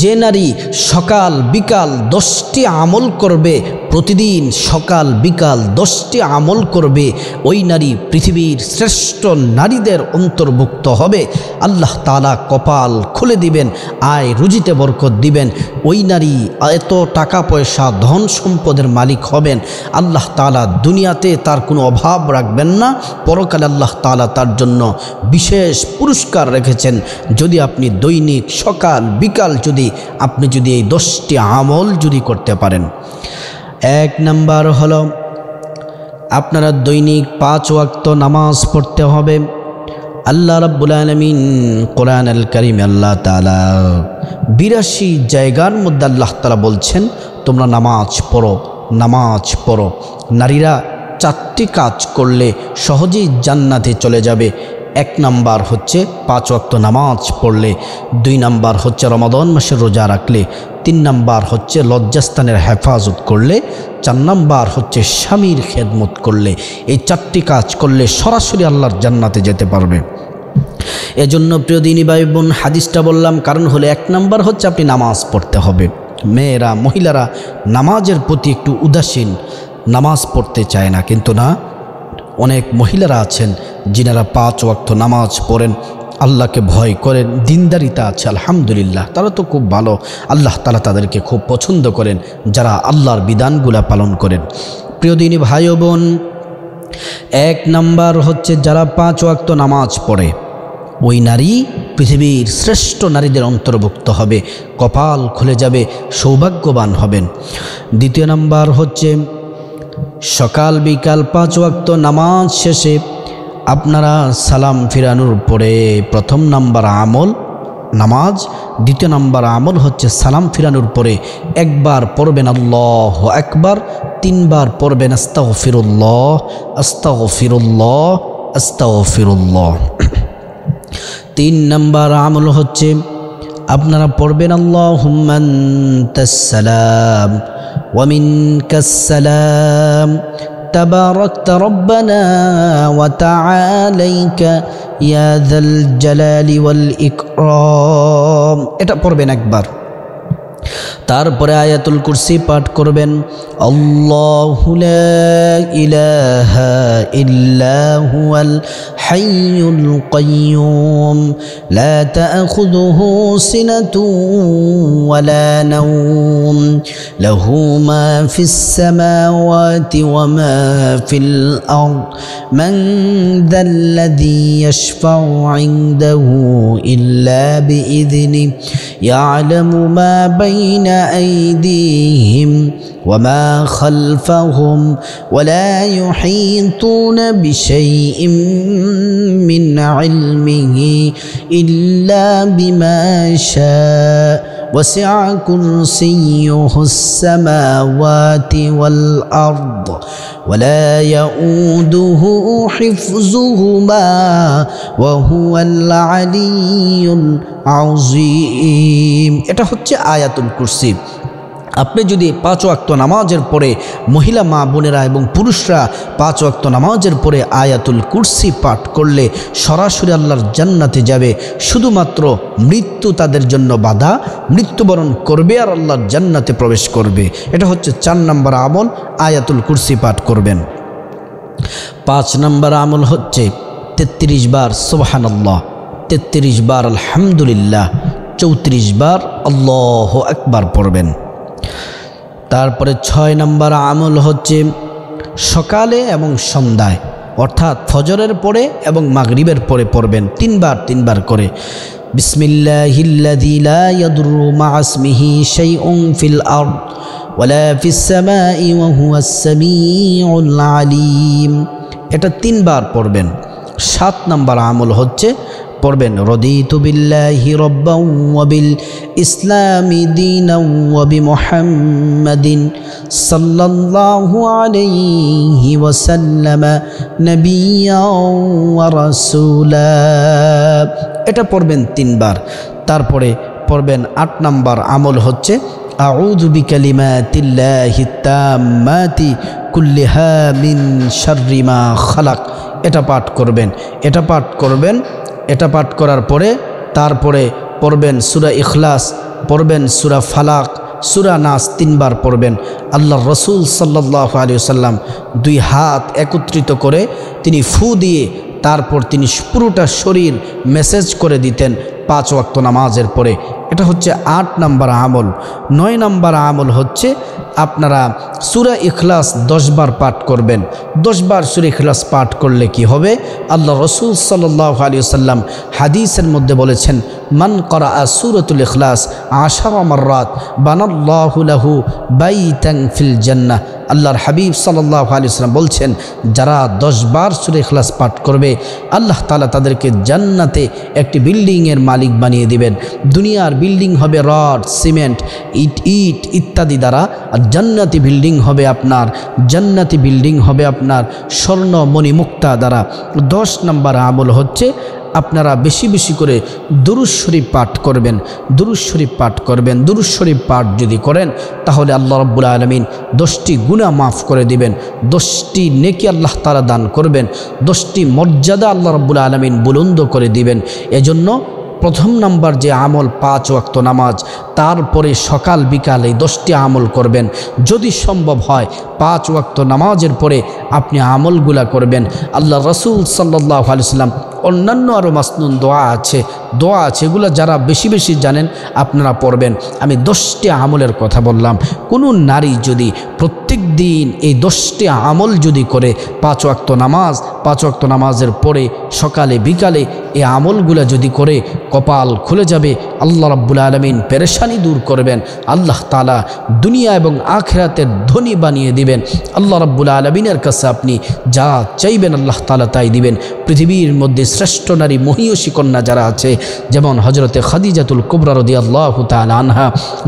যে নারী সকাল বিকাল 10টি আমল করবে, প্রতিদিন সকাল বিকাল 10টি আমল করবে, ওই নারী পৃথিবীর শ্রেষ্ঠ নারীদের অন্তর্ভুক্ত হবে। আল্লাহ তাআলা কপাল খুলে দিবেন, আয় রুজিতে বরকত দিবেন। ওই নারী এত টাকা পয়সা ধন সম্পদের মালিক হবেন, আল্লাহ তাআলা দুনিয়াতে তার কোনো অভাব রাখবেন না, পরকালে আল্লাহ তাআলা তার জন্য বিশেষ পুরস্কার রেখেছেন। যদি আপনি দৈনিক সকাল বিকাল আপনি যদি এই 10টি আমল যদি করতে পারেন। 1 নাম্বার হলো আপনারা দৈনিক 5 ওয়াক্ত নামাজ পড়তে হবে। আল্লাহ রাব্বুল আলামিন কোরআন আল কারীমে আল্লাহ তাআলা 82 জায়গার মধ্যে আল্লাহ তাআলা বলছেন তোমরা নামাজ পড়ো, নামাজ পড়ো। নারীরা 4টি কাজ করলে সহজেই জান্নাতে চলে যাবে। 1 নাম্বার হচ্ছে 5 ওয়াক্ত নামাজ পড়লে, 2 নাম্বার হচ্ছে রমাদান মাসের রোজা রাখলে, 3 নাম্বার হচ্ছে লজ্জাস্থানের হেফাজত করলে, 4 নাম্বার হচ্ছে স্বামীর খেদমত করলে। এই 4টি কাজ করলে সরাসরি আল্লাহর জান্নাতে যেতে পারবে। এজন্য প্রিয় দিনী ভাই বোন, হাদিসটা বললাম কারণ হলো 1 নাম্বার হচ্ছে আপনি নামাজ পড়তে হবে। মেয়েরা মহিলারা নামাজের প্রতি একটু উদাসীন, নামাজ পড়তে চায় না, কিন্তু না, অনেক মহিলারা আছেন যিনারা 5 ওয়াক্ত নামাজ পড়েন, আল্লাহকে ভয় করেন, দিনদারিতা আছে, আলহামদুলিল্লাহ, তারা তো খুব ভালো। আল্লাহ তাআলা তাদেরকে খুব পছন্দ করেন যারা আল্লাহর বিধানগুলা পালন করেন। প্রিয় দিনী ভাই ও বোন, 1 নাম্বার হচ্ছে যারা 5 ওয়াক্ত নামাজ পড়ে ওই নারী পৃথিবীর শ্রেষ্ঠ নারীদের অন্তর্ভুক্ত হবে, কপাল খুলে যাবে, সৌভাগ্যবান হবেন। 2 নাম্বার হচ্ছে সকাল বিকাল 5 ওয়াক্ত নামাজ শেষে আপনারা সালাম ফিরানোর পরে 1 নাম্বার আমল নামাজ, 2 নাম্বার আমল হচ্ছে সালাম ফিরানোর পরে 1 বার পড়বেন আল্লাহু আকবার, 3 বার পড়বেন আস্তাগফিরুল্লাহ আস্তাগফিরুল্লাহ আস্তাগফিরুল্লাহ। 3 নাম্বার আমল হচ্ছে আপনারা পড়বেন আল্লাহুম্মা আনতাস সালাম ওয়া মিনকাস সালাম তাবারাকতা রব্বানা ওয়া তাআলাইকা ইয়া যাল জালালি ওয়াল ইকরাম। এটা পড়বেন একবার। তারপরে আয়াতুল কুরসি পাঠ করবেন, আল্লাহু লা ইলাহা ইল্লা হুয়াল হাইয়ুল কাইয়্যুম লা তা'খুযুহু সিনাতুন ওয়ালা নাওম লাহু মা ফিস সামাওয়াতি ওয়া মা ফিল আরদ মান যাল্লাযী ইয়াশফা'ু 'ইনদাহু ইল্লা বিইذনিহি ইয়া'লামু মা بين أيديهم وما خلفهم ولا يحيطون بشيء من علمه إلا بما شاء وسع كرسيه السماوات والأرض ولا يؤوده حفظهما وهو العلي العظيم। এটা হচ্ছে আয়াতুল কুরসি। আপনি যদি 5 ওয়াক্ত নামাজের পরে মহিলা মা বোনেরা এবং পুরুষরা 5 ওয়াক্ত নামাজের পরে আয়াতুল কুরসি পাঠ করলে সরাসরি আল্লাহর জান্নাতে যাবে। শুধুমাত্র মৃত্যু তাদের জন্য বাধা, মৃত্যুবরণ করবে আর আল্লাহর জান্নাতে প্রবেশ করবে। এটা হচ্ছে 4 নম্বর আমল, আয়াতুল কুরসি পাঠ করবেন। 5 নম্বর আমল হচ্ছে 33 বার সুবহানাল্লাহ, 33 বার আলহামদুলিল্লাহ, 34 বার আল্লাহু আকবার পড়বেন। তারপরে 6 নম্বর আমল হচ্ছে সকালে এবং সন্ধ্যায়, অর্থাৎ ফজরের পরে এবং মাগরিবের পরে পড়বেন 3 বার করে। বিসমিল্লাহিল্লাযী লা ইয়াদুররু মা'a ইসমিহি শাইউন ফিল আরদ ওয়ালা ফিস সামাই ওয়া হুয়াস সামিউল আলীম। এটা 3 বার পড়বেন। 7 নম্বর আমল হচ্ছে পড়বেন রদিতু বিল্লাহি রাব্বান ওয়া বিল ইসলামি দীনান ওয়া বিমুহাম্মাদিন সাল্লাল্লাহু আলাইহি ওয়াসাল্লাম নাবিয়্যান ওয়া রাসূলা। এটা পড়বেন 3 বার। তারপরে পড়বেন 8 নম্বর আমল হচ্ছে আউযু বিকালিমাতিল্লাহি তাম্মাতি কুল্লিহা মিন শাররি মা খালাক। এটা পাঠ করবেন। এটা পাঠ করার পরে তারপরে পড়বেন সূরা ইখলাস পড়বেন সূরা ফালাক, সূরা নাস 3 বার পড়বেন। আল্লাহর রাসূল সাল্লাল্লাহু আলাইহি ওয়াসাল্লাম 2 হাত একত্রিত করে তিনি ফু দিয়ে তারপর তিনি পুরোটা শরীর মেসেজ করে দিতেন 5 ওয়াক্ত নামাজের পরে। এটা হচ্ছে 8 নম্বর আমল। 9 নম্বর আমল হচ্ছে আপনারা সূরা ইখলাস 10 বার পাঠ করবেন। 10 বার সূরা ইখলাস পাঠ করলে কি হবে? আল্লাহ রাসূল সাল্লাল্লাহু আলাইহি ওয়াসাল্লাম হাদিসের মধ্যে বলেছেন, মান করাআ সূরাতুল ইখলাস 10 মাররাত বানাল্লাহু লাহু বাইতান ফিল জান্নাহ। আল্লাহর হাবিব সাল্লাল্লাহু আলাইহি ওয়াসাল্লাম বলছেন, যারা 10 বার সূরা ইখলাস পাঠ করবে আল্লাহ তাআলা তাদেরকে জান্নাতে একটি বিল্ডিংয়ের মালিক বানিয়ে দিবেন। দুনিয়ার বিল্ডিং হবে রড, সিমেন্ট, ইট ইত্যাদি দ্বারা, আর জান্নাতি বিল্ডিং হবে আপনার স্বর্ণ মণি মুক্তা দ্বারা। 10 নম্বর আমল হচ্ছে আপনারা বেশি বেশি করে দুরূদ শরীফ পাঠ করবেন। দুরূদ শরীফ পাঠ যদি করেন তাহলে আল্লাহ রাব্বুল আলামিন 10টি গুনাহ মাফ করে দিবেন, 10টি নেকি আল্লাহ তাআলা দান করবেন, 10টি মর্যাদা আল্লাহ রাব্বুল আলামিন বুলন্দ করে দিবেন। এজন্য প্রথম নাম্বার যে আমল 5 ওয়াক্ত নামাজ, তারপরে সকাল বিকাল এই 10টি আমল করবেন। যদি সম্ভব হয় 5 ওয়াক্ত নামাজের পরে আপনি আমলগুলা করবেন। আল্লাহ রাসূল সাল্লাল্লাহু আলাইহি ওয়াসাল্লাম অন্যান্য আরও মাসনুন দোয়া আছে এগুলো যারা বেশি বেশি জানেন আপনারা পড়বেন। আমি 10টি আমলের কথা বললাম। কোনো নারী যদি প্রত্যেক দিন এই 10টি আমল যদি করে 5 ওয়াক্ত নামাজের পরে সকালে বিকালে এই আমলগুলা যদি করে, কপাল খুলে যাবে। আল্লাহ রাব্বুল আলামিন পেরেশানি দূর করবেন। আল্লাহ তাআলা দুনিয়া এবং আখিরাতের ধনী বানিয়ে দিবেন। আল্লাহ রাব্বুল আলামিনের কাছে আপনি যা চাইবেন আল্লাহ তাআলা তাই দিবেন। পৃথিবীর মধ্যে শ্রেষ্ঠ নারী মহিয়সী কন্যা যারা আছে, যেমন হযরতে খাদিজাতুল কুবরা রাদিয়াল্লাহু তাআলা আনহা,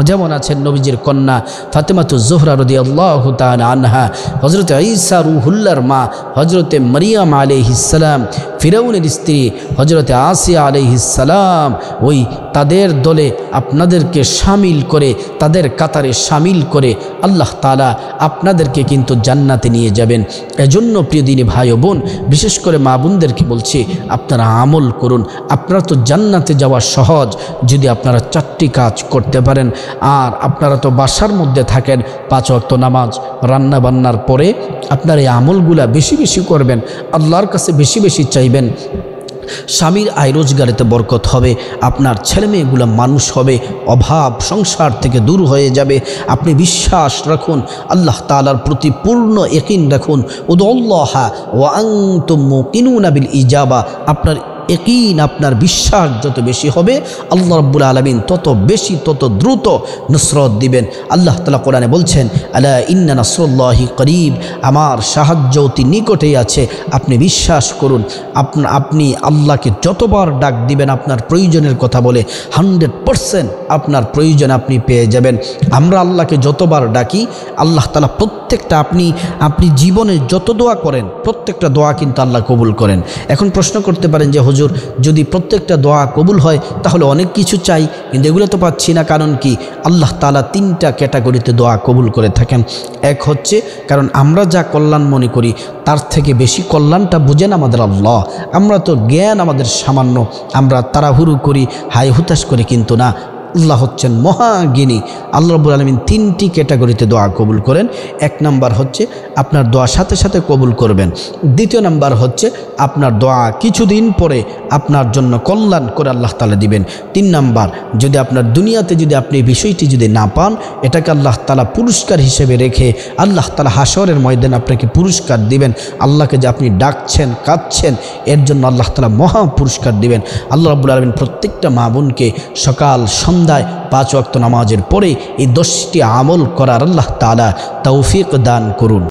যেমন আছেন নবীজির কন্যা ফাতেমাতুজ জোহরা রাদিয়াল্লাহু তাআলা আনহা, হযরতে ঈসা রূহুল্লাহর মা হযরতে মারিয়াম আলাইহিস সালাম, ফিরাউনের স্ত্রী হযরতে আসিয়া আলাইহিস সালাম, ওই তাদের দলে আপনাদেরকে শামিল করে, তাদের কাতারে শামিল করে আল্লাহ তাআলা আপনাদেরকে কিন্তু জান্নাতে নিয়ে যাবেন। এজন্য প্রিয় দিনী ভাই ও বোন, বিশেষ করে মা বোনদেরকে বলছি, আপনারা আমল করুন। আপনারা তো জান্নাতে যাওয়া সহজ যদি আপনারা 4টি কাজ করতে পারেন। আর আপনারা তো বাসার মধ্যে থাকেন, 5 ওয়াক্ত নামাজ, রান্না বান্নার পরে আপনার এই আমলগুলা বেশি বেশি করবেন, আল্লাহর কাছে বেশি বেশি চাইবেন। স্বামীর আয় রোজগারেতে বরকত হবে, আপনার ছেলেমেয়েগুলো মানুষ হবে, অভাব সংসার থেকে দূর হয়ে যাবে। আপনি বিশ্বাস রাখুন, আল্লাহ তাআলার প্রতি পূর্ণ ইয়াকিন রাখুন। উদুল্লাহা ওয়া আনতুম মুকিনুনা বিল ইজাবা। আপনার ইয়াকিন, আপনার বিশ্বাস যত বেশি হবে আল্লাহ রাব্বুল আলামিন তত বেশি তত দ্রুত নুসরত দিবেন। আল্লাহ তাআলা কোরআনে বলছেন, আলা ইন্না নাসরুল্লাহি করিব, আমার সাহায্য অতি নিকটেই আছে। আপনি বিশ্বাস করুন, আপনি আল্লাহকে যতবার ডাক দিবেন আপনার প্রয়োজনের কথা বলে 100% আপনার প্রয়োজন আপনি পেয়ে যাবেন। আমরা আল্লাহকে যতবার ডাকি আল্লাহ তাআলা প্রত্যেকটা আপনি জীবনে যত দোয়া করেন প্রত্যেকটা দোয়া কিন্তু আল্লাহ কবুল করেন। এখন প্রশ্ন করতে পারেন যে হুজুর, যদি প্রত্যেকটা দোয়া কবুল হয় তাহলে অনেক কিছু চাই, কিন্তু এগুলো তো পাচ্ছি না, কারণ কি? আল্লাহ তাআলা 3টা ক্যাটাগরিতে দোয়া কবুল করে থাকেন। এক হচ্ছে কারণ আমরা যা কল্যাণ মনে করি তার থেকে বেশি কল্যাণটা বুঝেন আমাদের আল্লাহ। আমরা তো জ্ঞান আমাদের সামান্য, আমরা তাড়াহুড়ো করি, হাই হুতাশ করি, কিন্তু না, আল্লাহ হচ্ছেন মহাজ্ঞানী। আল্লাহ রাব্বুল আলামিন 3টি ক্যাটাগরিতে দোয়া কবুল করেন। 1 নাম্বার হচ্ছে আপনার দোয়া সাথে সাথে কবুল করবেন। 2 নাম্বার হচ্ছে আপনার দোয়া কিছুদিন পরে আপনার জন্য কল্যাণ করে আল্লাহ তাআলা দিবেন। 3 নাম্বার, যদি আপনার দুনিয়াতে যদি আপনি বিষয়টি যদি না পান, এটাকে আল্লাহ তাআলা পুরস্কার হিসেবে রেখে আল্লাহ তাআলা হাসরের ময়দানে আপনাকে পুরস্কার দিবেন। আল্লাহকে যে আপনি ডাকছেন, কাঁদছেন, এর জন্য আল্লাহ তাআলা মহা পুরস্কার দিবেন। আল্লাহ রাব্বুল আলামিন প্রত্যেকটা মা বোনকে সকাল সন্ধ্যায় 5 ওয়াক্ত নামাজের পরে এই 10টি আমল করার আল্লাহ তাআলা তৌফিক দান করুন।